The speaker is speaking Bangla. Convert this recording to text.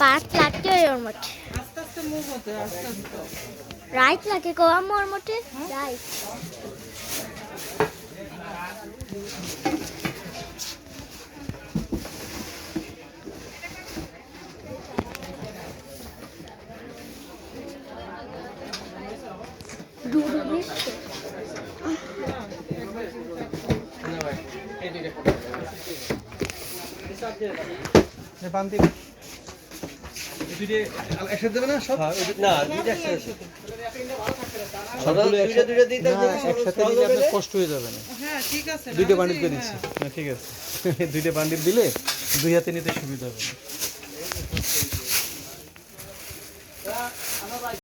पास लाके और मत আস্তে মুভ হতে আস্তে राइट लाके को हम और मत राइट दूर में बांध दिए দুইটা একসাথে দেবে না সব না দুইটা একসাথে সবগুলো দুইটা দুইটা দিতে একসাথে দিলে আপনার কষ্ট হয়ে যাবে না হ্যাঁ ঠিক আছে দুইটা বান্ডিল করে দিচ্ছি হ্যাঁ ঠিক আছে দুইটা বান্ডিল দিলে দুই হাতে নিতে সুবিধা হবে